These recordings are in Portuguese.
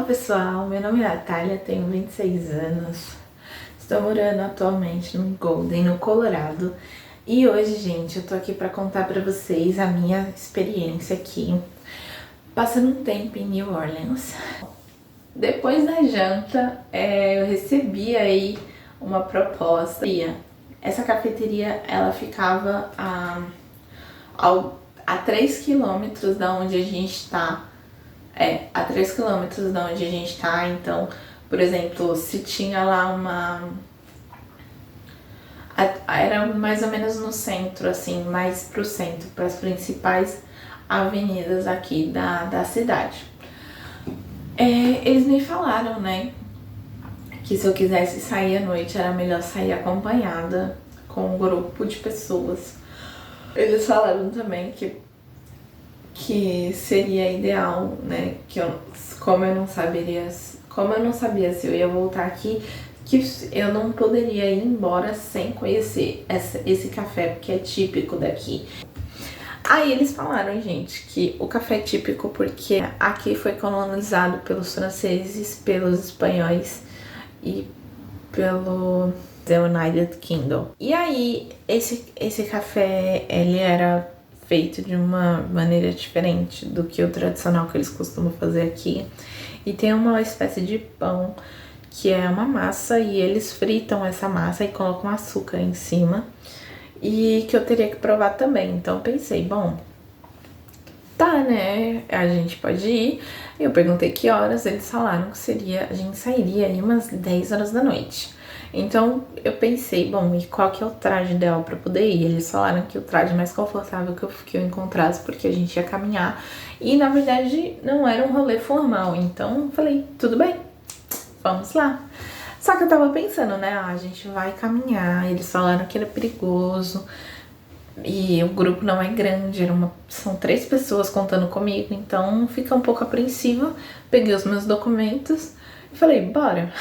pessoal, meu nome é Natália, tenho 26 anos, estou morando atualmente no Golden, no Colorado. E hoje, gente, eu tô aqui pra contar pra vocês a minha experiência aqui, passando um tempo em New Orleans. Depois da janta, eu recebi aí uma proposta. Essa cafeteria, ela ficava a 3 quilômetros da onde a gente tá. A 3 quilômetros da onde a gente tá. Então, por exemplo, se tinha lá era mais ou menos no centro, assim, mais pro centro, para as principais avenidas aqui da cidade. Eles me falaram, né, que se eu quisesse sair à noite era melhor sair acompanhada com um grupo de pessoas. Eles falaram também que seria ideal, né, como eu não sabia se eu ia voltar aqui, que eu não poderia ir embora sem conhecer esse café, porque é típico daqui. Aí eles falaram, gente, que o café é típico porque aqui foi colonizado pelos franceses, pelos espanhóis e pelo United Kingdom. E aí, esse café, ele era feito de uma maneira diferente do que o tradicional que eles costumam fazer aqui. E tem uma espécie de pão que é uma massa e eles fritam essa massa e colocam açúcar em cima. E que eu teria que provar também. Então eu pensei, bom, tá, né? A gente pode ir. Eu perguntei que horas, eles falaram que a gente sairia aí umas 10 horas da noite. Então eu pensei, bom, e qual que é o traje ideal pra poder ir? Eles falaram que o traje mais confortável que eu encontrasse, porque a gente ia caminhar. E na verdade não era um rolê formal. Então eu falei, tudo bem, vamos lá. Só que eu tava pensando, né? A gente vai caminhar. Eles falaram que era perigoso. E o grupo não é grande, são 3 pessoas contando comigo, então fica um pouco apreensiva. Peguei os meus documentos e falei, bora.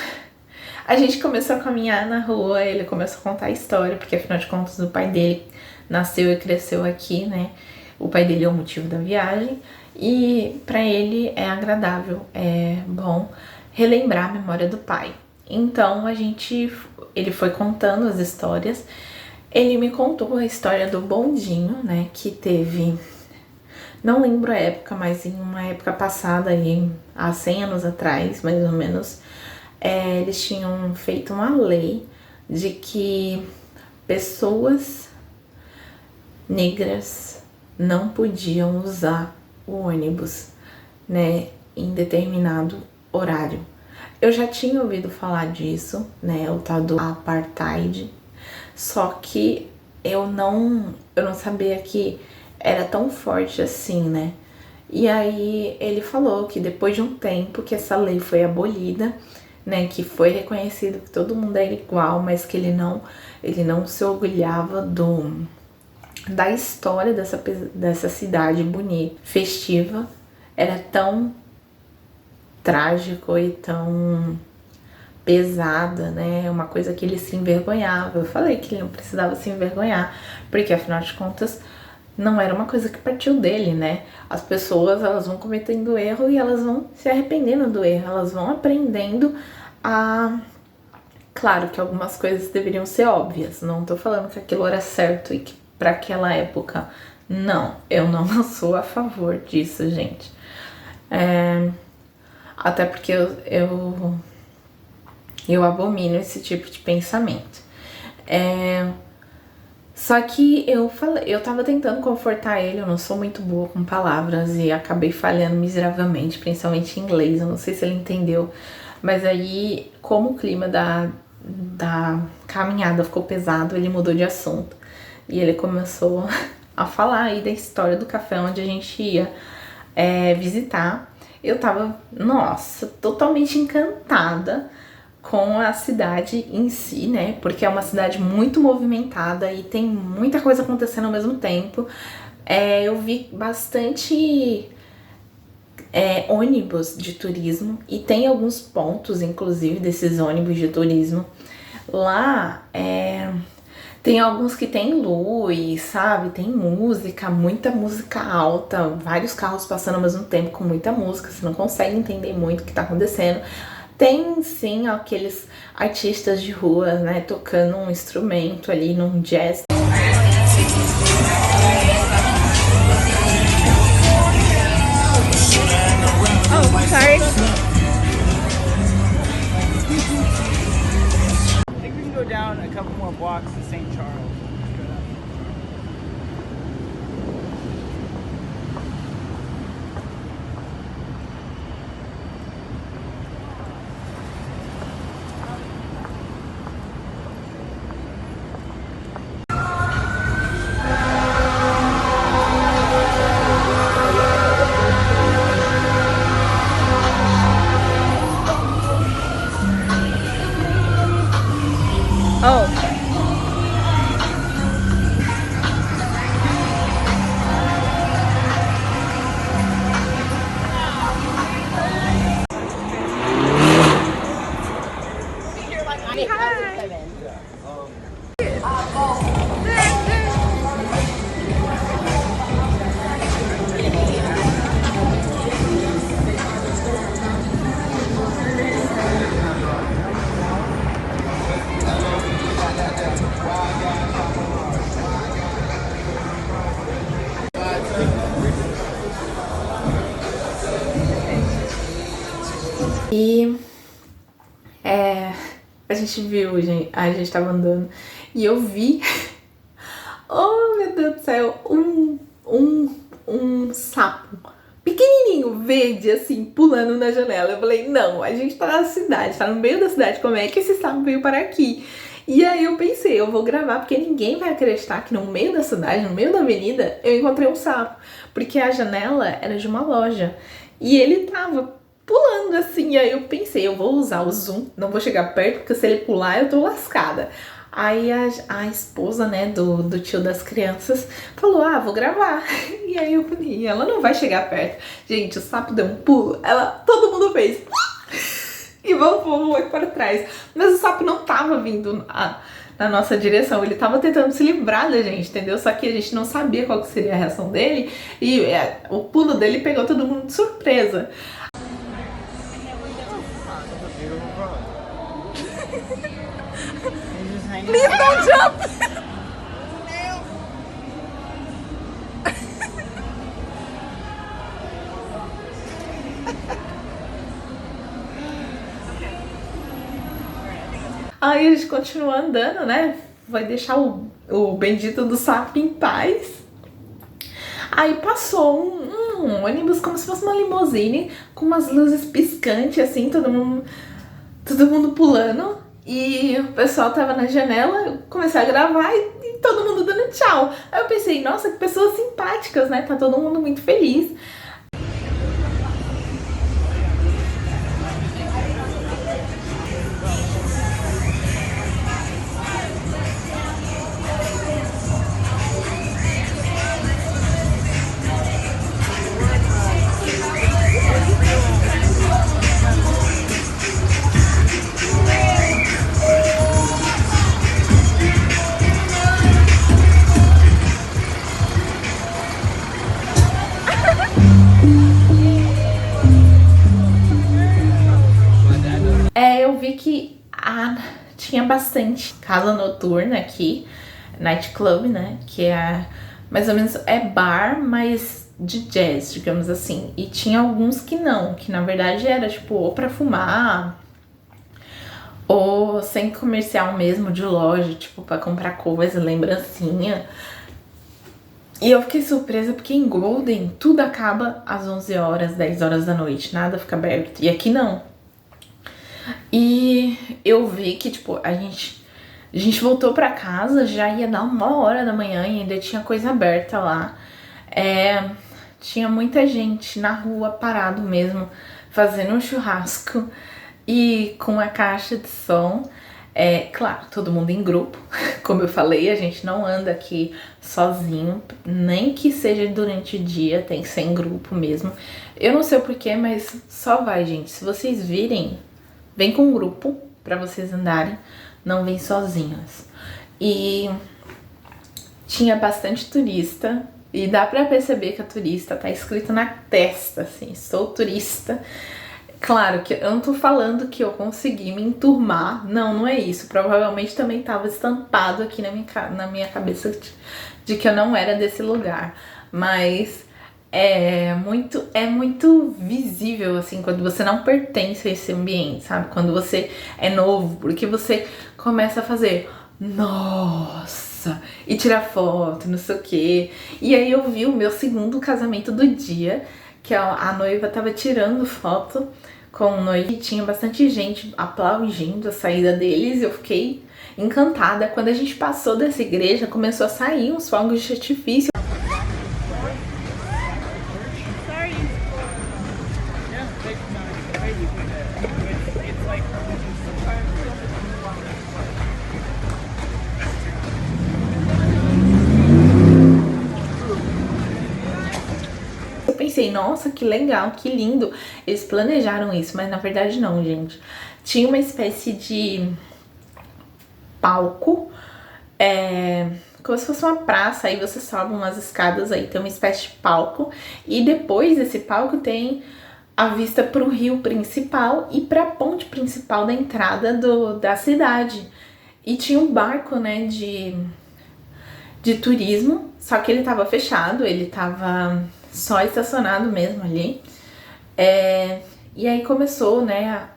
A gente começou a caminhar na rua, ele começou a contar a história, porque afinal de contas o pai dele nasceu e cresceu aqui, né? O pai dele é o motivo da viagem e pra ele é agradável, é bom relembrar a memória do pai. Então ele foi contando as histórias. Ele me contou a história do bondinho, né, que teve, não lembro a época, mas em uma época passada, aí, há 100 anos atrás, mais ou menos, eles tinham feito uma lei de que pessoas negras não podiam usar o ônibus, né, em determinado horário. Eu já tinha ouvido falar disso, né, o tal do apartheid, só que eu não sabia que era tão forte assim, né? E aí ele falou que depois de um tempo que essa lei foi abolida, né, que foi reconhecido que todo mundo era igual, mas que ele não se orgulhava da história dessa cidade bonita, festiva, era tão trágico e tão pesada, né? Uma coisa que ele se envergonhava. Eu falei que ele não precisava se envergonhar, porque afinal de contas não era uma coisa que partiu dele, né? As pessoas, elas vão cometendo erro e elas vão se arrependendo do erro, elas vão aprendendo a... Claro que algumas coisas deveriam ser óbvias, não tô falando que aquilo era certo e que para aquela época, não, eu não sou a favor disso, gente. Até porque eu abomino esse tipo de pensamento. Só que eu tava tentando confortar ele, eu não sou muito boa com palavras e acabei falhando miseravelmente, principalmente em inglês, eu não sei se ele entendeu. Mas aí, como o clima da caminhada ficou pesado, ele mudou de assunto. E ele começou a falar aí da história do café onde a gente ia visitar. Eu tava, nossa, totalmente encantada com a cidade em si, né? Porque é uma cidade muito movimentada e tem muita coisa acontecendo ao mesmo tempo. Eu vi bastante ônibus de turismo e tem alguns pontos, inclusive, desses ônibus de turismo. Lá Tem alguns que tem luz, sabe? Tem música, muita música alta, vários carros passando ao mesmo tempo com muita música, você não consegue entender muito o que tá acontecendo. Tem sim aqueles artistas de rua, né, tocando um instrumento ali num jazz. Oh, sorry. I think we can go down a couple more blocks to St. Charles. Oh. E a gente viu, a gente tava andando e eu vi, oh meu Deus do céu, um sapo pequenininho, verde, assim, pulando na janela. Eu falei, não, a gente tá na cidade, tá no meio da cidade, como é que esse sapo veio parar aqui? E aí eu pensei, eu vou gravar, porque ninguém vai acreditar que no meio da cidade, no meio da avenida, eu encontrei um sapo. Porque a janela era de uma loja e ele tava pulando assim, e aí eu pensei, eu vou usar o zoom, não vou chegar perto, porque se ele pular eu tô lascada. Aí a esposa, né, do tio das crianças falou, ah, vou gravar. E aí eu falei, ela não vai chegar perto. Gente, o sapo deu um pulo, todo mundo fez e voltou para trás. Mas o sapo não tava vindo na nossa direção, ele tava tentando se livrar da gente, entendeu? Só que a gente não sabia qual que seria a reação dele e o pulo dele pegou todo mundo de surpresa. Please don't jump! Aí a gente continua andando, né? Vai deixar o bendito do sapo em paz. Aí passou um ônibus como se fosse uma limusine, com umas luzes piscantes, assim, todo mundo pulando. E o pessoal tava na janela, eu comecei a gravar e todo mundo dando tchau. Aí eu pensei, nossa, que pessoas simpáticas, né? Tá todo mundo muito feliz. Eu vi que tinha bastante casa noturna aqui, nightclub, né? Que é mais ou menos bar, mas de jazz, digamos assim. E tinha alguns que não, que na verdade era tipo ou pra fumar, ou sem comercial mesmo de loja, tipo pra comprar coisa, lembrancinha. E eu fiquei surpresa porque em Golden tudo acaba às 11 horas, 10 horas da noite, nada fica aberto. E aqui não. E eu vi que, tipo, a gente voltou pra casa, já ia dar 1h da manhã e ainda tinha coisa aberta lá. Tinha muita gente na rua parado mesmo, fazendo um churrasco e com a caixa de som. Claro, todo mundo em grupo, como eu falei, a gente não anda aqui sozinho, nem que seja durante o dia, tem que ser em grupo mesmo. Eu não sei o porquê, mas só vai, gente. Se vocês virem, vem com um grupo pra vocês andarem, não vem sozinhas. E tinha bastante turista. E dá pra perceber que a turista tá escrito na testa, assim, sou turista. Claro que eu não tô falando que eu consegui me enturmar, não é isso. Provavelmente também tava estampado aqui na minha cabeça de que eu não era desse lugar. Mas é muito visível, assim, quando você não pertence a esse ambiente, sabe? Quando você é novo, porque você começa a fazer, nossa, e tirar foto, não sei o quê. E aí eu vi o meu segundo casamento do dia, que a noiva tava tirando foto com o noivo e tinha bastante gente aplaudindo a saída deles. Eu fiquei encantada. Quando a gente passou dessa igreja, começou a sair uns fogos de artifício. Pensei, nossa, que legal, que lindo. Eles planejaram isso, mas na verdade não, gente. Tinha uma espécie de palco, como se fosse uma praça, aí você sobe umas escadas, aí tem uma espécie de palco, e depois desse palco tem a vista para o rio principal e para a ponte principal da entrada da cidade. E tinha um barco, né, de turismo, só que ele tava fechado, ele tava só estacionado mesmo ali. E aí começou, né,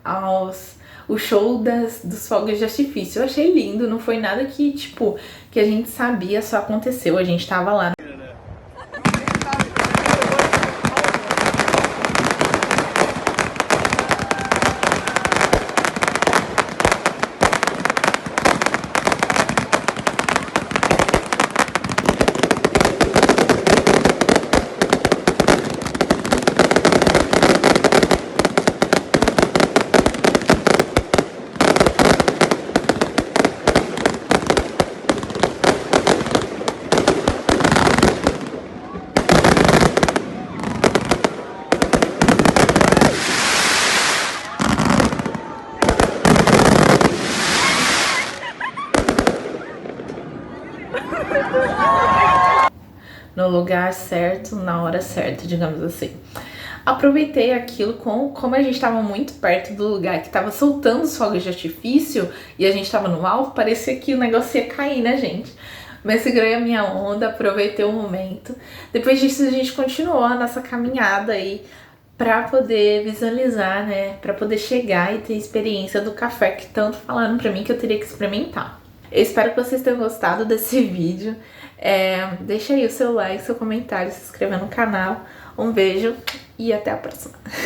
o show dos fogos de artifício. Eu achei lindo, não foi nada que, tipo, que a gente sabia, só aconteceu, a gente tava lá. No lugar certo, na hora certa, digamos assim. Aproveitei aquilo como a gente estava muito perto do lugar que estava soltando os fogos de artifício e a gente estava no alto, parecia que o negócio ia cair, né, gente? Mas segurei a minha onda, aproveitei o momento. Depois disso a gente continuou a nossa caminhada aí para poder visualizar, né, para poder chegar e ter a experiência do café que tanto falaram para mim que eu teria que experimentar. Eu espero que vocês tenham gostado desse vídeo. Deixa aí o seu like, seu comentário, se inscreva no canal. Um beijo e até a próxima.